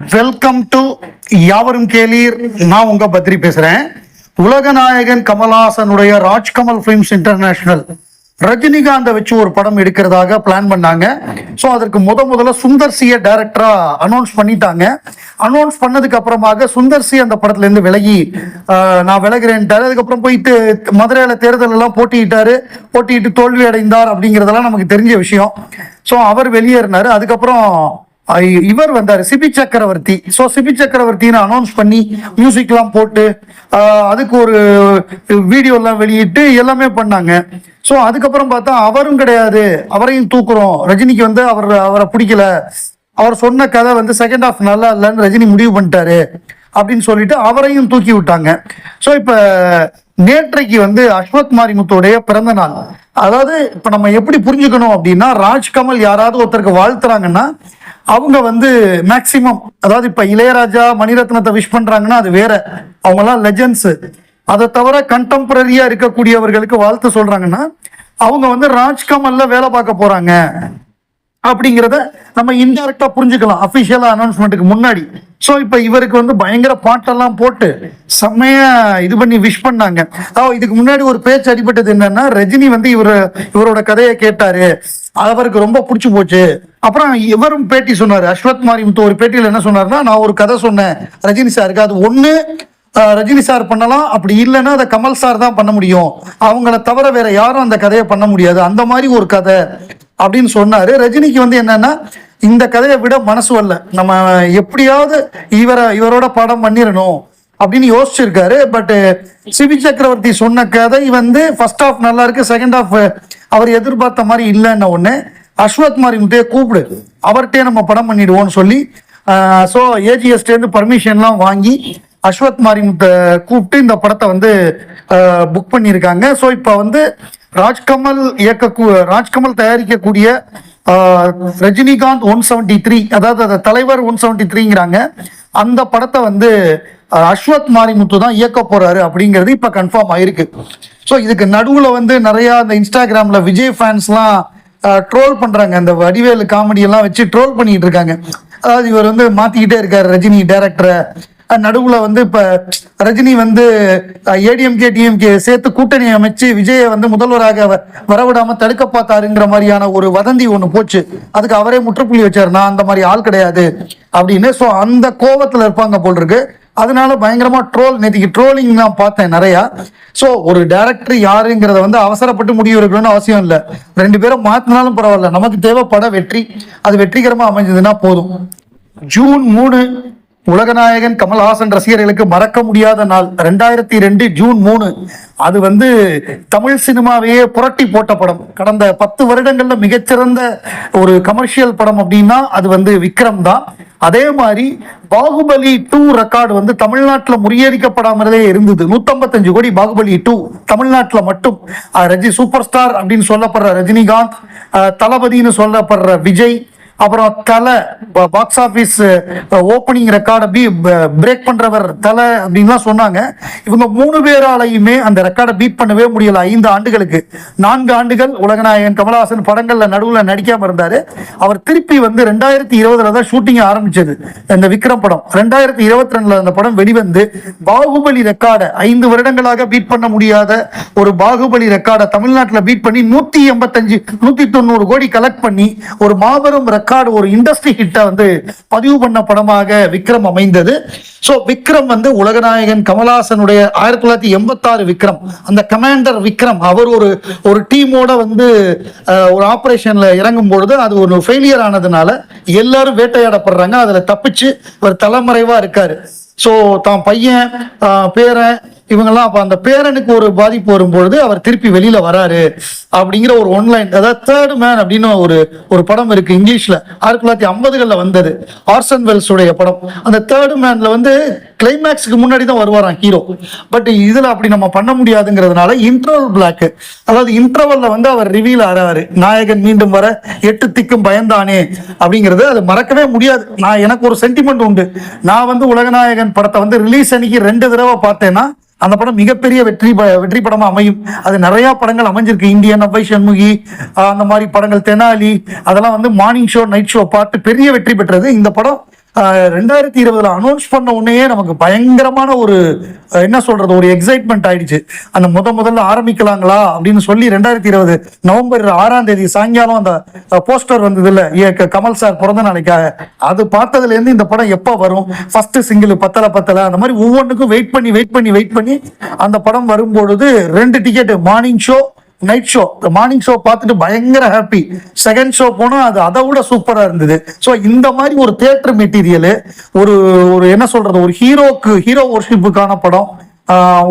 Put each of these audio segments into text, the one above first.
Welcome to யாவரும் கேளீர். நான் உங்க பத்ரி பேசுறேன். உலகநாயகன் கமல்ஹாசனுடைய ராஜ்கமல் பிலிம்ஸ் இன்டர்நேஷனல் ரஜினிகாந்தை வச்சு ஒரு படம் எடுக்கிறதாக பிளான் பண்ணாங்க. ஸோ அதற்கு முதல்ல சுந்தர் சியை டைரக்டரா அனௌன்ஸ் பண்ணிட்டாங்க. அனௌன்ஸ் பண்ணதுக்கு அப்புறமாக சுந்தர் சி அந்த படத்துல இருந்து விலகி நான் விலகிறேன்ட்டாரு. அதுக்கப்புறம் போயிட்டு மதுரையில தேர்தல் எல்லாம் போட்டியிட்டு தோல்வி அடைந்தார் அப்படிங்கிறதெல்லாம் நமக்கு தெரிஞ்ச விஷயம். ஸோ அவர் வெளியேறினாரு. அதுக்கப்புறம் இவர் வந்தார் சிபி சக்கரவர்த்தி. ஸோ சிபி சக்கரவர்த்தின்னு அனௌன்ஸ் பண்ணி மியூசிக்லாம் போட்டு அதுக்கு ஒரு வீடியோலாம் வெளியிட்டு எல்லாமே பண்ணாங்க. ஸோ அதுக்கப்புறம் பார்த்தா அவரும் கிடையாது, அவரையும் தூக்குறோம், ரஜினிக்கு வந்து அவரை பிடிக்கல, அவர் சொன்ன கதை வந்து செகண்ட் ஹாஃப் நல்லா இல்லைன்னு ரஜினி முடிவு பண்ணிட்டாரு அப்படின்னு சொல்லிட்டு அவரையும் தூக்கி விட்டாங்க. ஸோ இப்போ நேற்றைக்கு வந்து அஸ்வத் மாரிமுத்துடைய பிறந்த நாள். அதாவது இப்போ நம்ம எப்படி புரிஞ்சுக்கணும் அப்படின்னா, ராஜ்கமல் யாராவது ஒருத்தருக்கு வாழ்த்துறாங்கன்னா அவங்க வந்து மேக்சிமம், அதாவது இப்ப இளையராஜா மணிரத்னத்தை விஷ் பண்றாங்கன்னா அது வேற, அவங்கெல்லாம் லெஜெண்ட்ஸ். அதை தவிர கண்டெம்பரரியா இருக்கக்கூடியவர்களுக்கு வாழ்த்து சொல்றாங்கன்னா அவங்க வந்து ராஜ்கமல்ல வேலை பார்க்க போறாங்க அப்படிங்கிறத நம்ம இன்டைரக்டா புரிஞ்சுக்கலாம் அபிஷியலா அனௌன்ஸ்மெண்ட்டுக்கு முன்னாடி. ஸோ இப்போ இவருக்கு வந்து பயங்கர பாட்டெல்லாம் போட்டு செம்மையா இது பண்ணி விஷ் பண்ணாங்க. இதுக்கு முன்னாடி ஒரு பேச்சு அடிபட்டது என்னன்னா, ரஜினி வந்து இவரோட கதையை கேட்டாரு, அவருக்கு ரொம்ப பிடிச்சி போச்சு. அப்புறம் இவரும் பேட்டி சொன்னாரு, அஸ்வத் மாரிமுத்து ஒரு பேட்டியில் என்ன சொன்னாருன்னா, நான் ஒரு கதை சொன்னேன் ரஜினி சாருக்கு, அது ஒண்ணு ரஜினி சார் பண்ணலாம், அப்படி இல்லைன்னா அதை கமல் சார் தான் பண்ண முடியும், அவங்கள தவிர வேற யாரும் அந்த கதையை பண்ண முடியாது, அந்த மாதிரி ஒரு கதை அப்படின்னு சொன்னாரு. ரஜினிக்கு வந்து என்னன்னா, இந்த கதையை விட மனசு வரல, நம்ம எப்படியாவது இவரோட படம் பண்ணிடணும் அப்படின்னு யோசிச்சிருக்காரு. பட் சிபி சக்கரவர்த்தி சொன்ன கதை வந்து ஃபர்ஸ்ட் ஹாஃப் நல்லா இருக்கு, செகண்ட் ஹாஃப் அவர் எதிர்பார்த்த மாதிரி இல்லைன்ன ஒண்ணு, அஸ்வத் மாரிமுத்தையே கூப்பிடு, அவர்கிட்டே நம்ம படம் பண்ணிடுவோம்னு சொல்லி ஸோ ஏஜிஎஸ்டேருந்து பர்மிஷன்லாம் வாங்கி அஸ்வத் மாரிமுத்தை கூப்பிட்டு இந்த படத்தை வந்து புக் பண்ணியிருக்காங்க. ஸோ இப்போ வந்து ராஜ்கமல் தயாரிக்கக்கூடிய ரஜினிகாந்த் 173, அதாவது அந்த தலைவர் 173ங்கிறாங்க, அந்த படத்தை வந்து அஸ்வத் மாரிமுத்து தான் இயக்க போறாரு அப்படிங்கிறது இப்ப கன்ஃபார்ம் ஆயிருக்கு. ஸோ இதுக்கு நடுவுல வந்து நிறைய அந்த இன்ஸ்டாகிராம்ல விஜய் ஃபேன்ஸ்லாம் ட்ரோல் பண்றாங்க, அந்த வடிவேலு காமெடி எல்லாம் வச்சு ட்ரோல் பண்ணிட்டு இருக்காங்க. அதாவது இவர் வந்து மாத்திக்கிட்டே இருக்காரு ரஜினி டைரக்டரை. நடுவுல வந்து இப்ப ரஜினி வந்து ஏடிஎம்கே டிஎம்கே சேர்த்து கூட்டணி அமைச்சு விஜயை வந்து முதல்வராக வரவிடாம தடுக்க பார்த்தாருங்கிற மாதிரியான ஒரு வதந்தி ஒண்ணு போச்சு. அதுக்கு அவரே முற்றுப்புள்ளி வச்சாரு, நான் அந்த மாதிரி ஆள் கிடையாது அப்படின்னு. ஸோ அந்த கோபத்துல இருப்பாங்க போல் இருக்கு. அதனால பயங்கரமா நேற்றுக்கு ட்ரோலிங் நான் பார்த்தேன் நிறையா. ஸோ ஒரு டைரக்டர் யாருங்கிறத வந்து அவசரப்பட்டு முடிவு எடுக்கணும்னு அவசியம் இல்லை, ரெண்டு பேரும் மாத்தினாலும் பரவாயில்ல, நமக்கு தேவைப்பட வெற்றி, அது வெற்றிகரமா அமைஞ்சதுன்னா போதும். ஜூன் 3 உலகநாயகன் கமல்ஹாசன் ரசிகர்களுக்கு மறக்க முடியாத நாள். 2002 ஜூன் 3. அது வந்து தமிழ் சினிமாவையே புரட்டி போட்ட படம். கடந்த 10 வருடங்கள்ல மிகச்சிறந்த ஒரு கமர்ஷியல் படம் அப்படின்னா அது வந்து விக்ரம் தான். அதே மாதிரி பாகுபலி 2 ரெக்கார்டு வந்து தமிழ்நாட்டில் முறியடிக்கப்படாமலே இருந்தது. 155 கோடி பாகுபலி 2 தமிழ்நாட்டில் மட்டும். சூப்பர் ஸ்டார் அப்படின்னு சொல்லப்படுற ரஜினிகாந்த், தளபதினு சொல்லப்படுற விஜய், அப்புறம் தலை பாக்ஸ் ஆபீஸ் ஓப்பனிங் ரெக்கார்டை பிரேக் பண்றவர் தலை அப்படின்லாம் சொன்னாங்க. இவங்க 3 பேராலையுமே அந்த ரெக்கார்டை பீட் பண்ணவே முடியல. 5 ஆண்டுகளுக்கு 4 ஆண்டுகள் உலகநாயகன் கமல்ஹாசன் படங்கள்ல நடுவில் நடிக்காம இருந்தாரு. அவர் திருப்பி வந்து 2020 தான் ஷூட்டிங் ஆரம்பிச்சது இந்த விக்ரம் படம். 2022 அந்த படம் வெளிவந்து பாகுபலி ரெக்கார்டை 5 வருடங்களாக பீட் பண்ண முடியாத ஒரு பாகுபலி ரெக்கார்டை தமிழ்நாட்டில் பீட் பண்ணி 185 190 கோடி கலெக்ட் பண்ணி ஒரு மாபெரும் ஒரு இண்டஸ்ட்ரி ஹிட்டை வந்து பதிவு பண்ண படமாக விக்ரம் அமைந்தது. சோ விக்ரம் வந்து உலகநாயகன் கமல்ஹாசனுடைய 1986 விக்ரம், அந்த கமாண்டர் விக்ரம், அவர் ஒரு டீமோட வந்து ஒரு ஆபரேஷன்ல இறங்கும் பொழுது அது ஒரு ஃபெயிலியர் ஆனதுனால எல்லாரும் வேட்டையாடப்படுறாங்க. அதுல தப்பிச்சு ஒரு தலைமறைவா இருக்காரு. ஸோ தான் பையன் பேரன் இவங்கெல்லாம், அப்போ அந்த பேரனுக்கு ஒரு பாதிப்பு வரும்பொழுது அவர் திருப்பி வெளியில வராரு அப்படிங்கிற ஒரு ஒன்லைன். அதாவது தேர்ட் மேன் அப்படின்னு ஒரு படம் இருக்கு இங்கிலீஷ்ல, 1950களில் வந்தது, ஆர்சன் வெல்ஸ் உடைய படம். அந்த தேர்ட் மேன்ல வந்து கிளைமேக்ஸுக்கு முன்னாடி தான் வருவாராம் ஹீரோ. பட் இதுல அப்படி நம்ம பண்ண முடியாதுங்கிறதுனால இன்டர்வல் பிளாக், அதாவது இன்டர்வல்ல வந்து அவர் ரிவீல் ஆறாரு, நாயகன் மீண்டும் வர 8 திக்கும் பயந்தானே அப்படிங்கிறது. அது மறக்கவே முடியாது. எனக்கு ஒரு சென்டிமெண்ட் உண்டு. நான் வந்து உலகநாயகன் படத்தை வந்து ரிலீஸ் அன்னைக்கு 2 தடவை பார்த்தேன்னா அந்த படம் மிகப்பெரிய வெற்றி படமா அமையும். அது நிறைய படங்கள் அமைஞ்சிருக்கு, இந்தியன், அவ்வை சண்முகி, அந்த மாதிரி படங்கள், தெனாலி, அதெல்லாம் வந்து மார்னிங் ஷோ நைட் ஷோ பார்த்து பெரிய வெற்றி பெற்றது. இந்த படம் 2020 அனௌன்ஸ் பண்ண உடனே நமக்கு பயங்கரமான ஒரு என்ன சொல்றது ஒரு எக்ஸைட்மெண்ட் ஆயிடுச்சு. அந்த முதல்ல ஆரம்பிக்கலாங்களா அப்படின்னு சொல்லி 2020 நவம்பர் 6ஆம் தேதி சாயங்காலம் அந்த போஸ்டர் வந்தது இல்ல, கமல் சார் பிறந்த நாளைக்காக, அது பார்த்ததுல இருந்து இந்த படம் எப்ப வரும், ஃபர்ஸ்ட் சிங்கிள் பத்தல அந்த மாதிரி ஒவ்வொன்றுக்கும் வெயிட் பண்ணி அந்த படம் வரும்பொழுது 2 ticket morning show night show. Morning show பார்த்துட்டு பயங்கர ஹாப்பி. செகண்ட் ஷோ போனா அது அதை விட சூப்பரா இருந்தது. ஸோ இந்த மாதிரி ஒரு தியேட்டர் மெட்டீரியல், ஒரு ஒரு என்ன சொல்றது, ஒரு ஹீரோ ஒர்ஷிப்புக்கான படம்,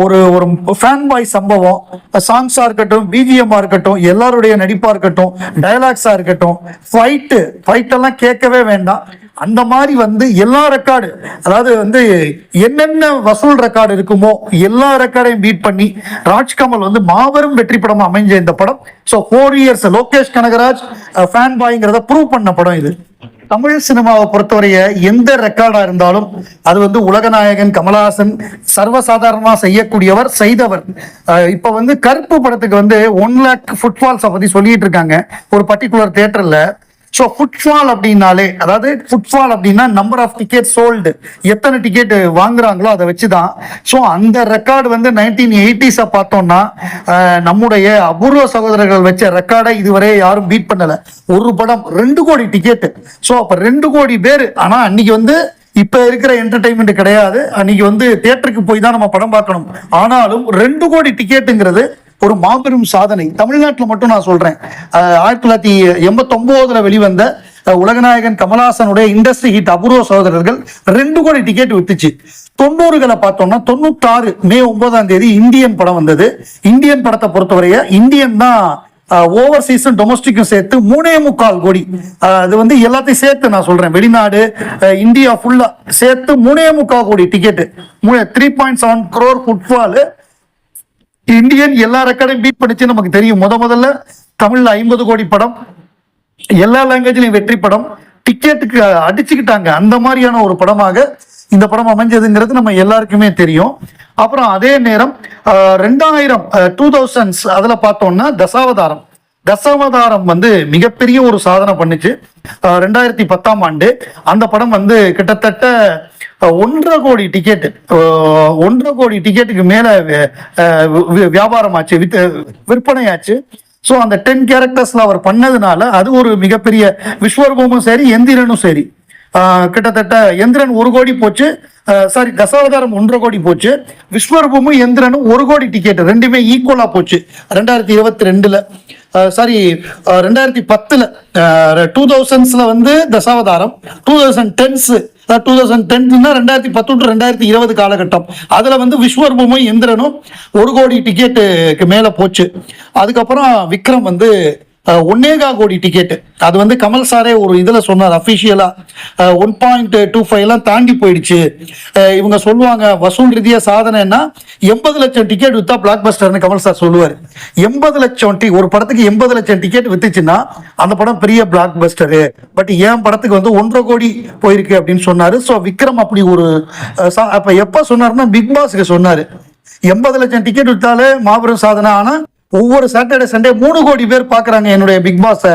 ஒரு ஒரு ஃபேன் பாய் சம்பவம், சாங்ஸா இருக்கட்டும், பிஜிஎம்மா இருக்கட்டும், எல்லாருடைய நடிப்பா இருக்கட்டும், டயலாக்ஸா இருக்கட்டும், ஃபைட் எல்லாம் கேட்கவே வேண்டாம். அந்த மாதிரி வந்து எல்லா ரெக்கார்டு, அதாவது வந்து என்னென்ன வசூல் ரெக்கார்டு இருக்குமோ எல்லா ரெக்கார்டையும் பீட் பண்ணி ராஜ்கமல் வந்து மாபெரும் வெற்றி படம் அமைஞ்ச இந்த படம். So 4 years Lokesh Kanagaraj fan பாய்ங்கிறத ப்ரூவ் பண்ண படம் இது. தமிழ் சினிமாவை பொறுத்தவரைய எந்த ரெக்கார்டா இருந்தாலும் அது வந்து உலகநாயகன் கமலஹாசன் சர்வசாதாரணமா செய்யக்கூடியவர், செய்தவர். இப்ப வந்து கருப்பு படத்துக்கு வந்து 1 lakh ஃபுட்ஃபால்ஸை பத்தி சொல்லிட்டு இருக்காங்க ஒரு பர்டிகுலர் தியேட்டர்ல. ஸோ ஃபுட்ஃபால் அப்படின்னாலே, அதாவது ஃபுட்ஃபால் அப்படின்னா நம்பர் ஆஃப் டிக்கெட் சோல்டு, எத்தனை டிக்கெட் வாங்குறாங்களோ அதை வச்சுதான். ஸோ அந்த ரெக்கார்டு வந்து 1980s பார்த்தோம்னா நம்முடைய அபூர்வ சகோதரர்கள் வச்ச ரெக்கார்டை இதுவரை யாரும் பீட் பண்ணல. ஒரு படம் 2 கோடி டிக்கெட். ஸோ அப்ப 2 கோடி பேர். ஆனா அன்னைக்கு வந்து இப்ப இருக்கிற என்டர்டைன்மெண்ட் கிடையாது. அன்னைக்கு வந்து தியேட்டருக்கு போய் தான் நம்ம படம் பார்க்கணும். ஆனாலும் 2 கோடி டிக்கெட்டுங்கிறது ஒரு மாபெரும் சாதனை. தமிழ்நாட்டில் மட்டும் நான் சொல்றேன், 1989 வெளிவந்த உலகநாயகன் கமலஹாசனுடைய இண்டஸ்ட்ரி ஹிட் அபூர்வ சகோதரர்கள் 2 கோடி டிக்கெட் வித்துச்சு. 90களை பார்த்தோம்னா 96 மே 9ஆம் தேதி இந்தியன் படம் வந்தது. இந்தியன் படத்தை பொறுத்தவரைய இந்தியன் தான் ஓவர்சீஸும் டொமஸ்டிக்கும் சேர்த்து 3.25 கோடி. அது வந்து எல்லாத்தையும் சேர்த்து நான் சொல்றேன், வெளிநாடு இந்தியா ஃபுல்லா சேர்த்து 3.25 கோடி டிக்கெட், 3.7 crore ஃபுட்பால். இந்தியன் எல்லா ரெக்கார்டையும் பீட் பண்ணிச்சு. நமக்கு தெரியும், முதல்ல தமிழ்ல 50 கோடி படம், எல்லா லாங்குவேஜ்லயும் வெற்றி படம், டிக்கெட்டுக்கு அடிச்சுக்கிட்டாங்க. அந்த மாதிரியான ஒரு படமாக இந்த படம் அமைஞ்சதுங்கிறது நம்ம எல்லாருக்குமே தெரியும். அப்புறம் அதே நேரம் 2000s அதுல பார்த்தோம்னா தசாவதாரம் வந்து மிகப்பெரிய ஒரு சாதனை பண்ணுச்சு. 2010ஆம் ஆண்டு அந்த படம் வந்து கிட்டத்தட்ட 1.5 கோடி டிக்கெட், 1.5 கோடி டிக்கெட்டுக்கு மேல வியாபாரமாச்சு, விற்பனையாச்சு. ஸோ அந்த 10 கேரக்டர்ஸ்ல அவர் பண்ணதுனால அது ஒரு மிகப்பெரிய, விஸ்வரூபமும் சரி எந்திரனும் சரி, கிட்டத்தட்ட எந்திரன் 1 கோடி போச்சு, சாரி தசாவதாரம் 1.5 கோடி போச்சு, விஸ்வரூபமும் எந்திரனும் 1 கோடி டிக்கெட், ரெண்டுமே ஈக்குவலா போச்சு 2022ல. சாரி 2010ல 2000ஸ்ல வந்து தசாவதாரம், 2010s 2010 to 2020 காலகட்டம், அதுல வந்து விஸ்வரூபமும் எந்திரனும் 1 கோடி டிக்கெட்டுக்கு மேல போச்சு. அதுக்கப்புறம் விக்ரம் வந்து 1.25 கோடி டிக்கெட். அது வந்து கமல் சாரே ஒரு இதுல சொன்னார் அபிஷியலா, 1.25 எல்லாம் தாண்டி போயிடுச்சு. இவங்க சொல்லுவாங்க வசூல் ரீதியா சாதனைன்னா 80 லட்சம் டிக்கெட் வித்தா பிளாக் பஸ்டர்னு கமல் சார் சொல்லுவார். 80 லட்சம் ஒரு படத்துக்கு 80 லட்சம் டிக்கெட் வித்துச்சுன்னா அந்த படம் பெரிய பிளாக் பஸ்டரு. பட் என் படத்துக்கு வந்து 1.5 கோடி போயிருக்கு அப்படின்னு சொன்னாரு. ஸோ விக்ரம் அப்படி ஒரு அப்ப எப்ப சொன்னாருன்னா பிக் பாஸ்க்கு சொன்னாரு, 80 லட்சம் டிக்கெட் வித்தாலே மாபெரும் சாதனை. ஆனா ஒவ்வொரு சாட்டர்டே சண்டே 3 கோடி பேர் பாக்குறாங்க என்னுடைய பிக் பாஸ்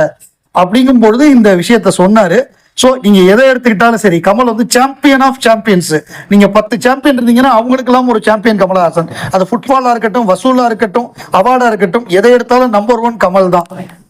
அப்படிங்கும் பொழுது இந்த விஷயத்த சொன்னாரு. சோ நீங்க எதை எடுத்துக்கிட்டாலும் சரி, கமல் வந்து சாம்பியன் ஆஃப் சாம்பியன்ஸ். நீங்க 10 சாம்பியன் இருந்தீங்கன்னா அவங்களுக்கு எல்லாம் ஒரு சாம்பியன் கமலஹாசன். அது ஃபுட்பாலா இருக்கட்டும், வசூலா இருக்கட்டும், அவார்டா இருக்கட்டும், எதை எடுத்தாலும் நம்பர் 1 கமல் தான்.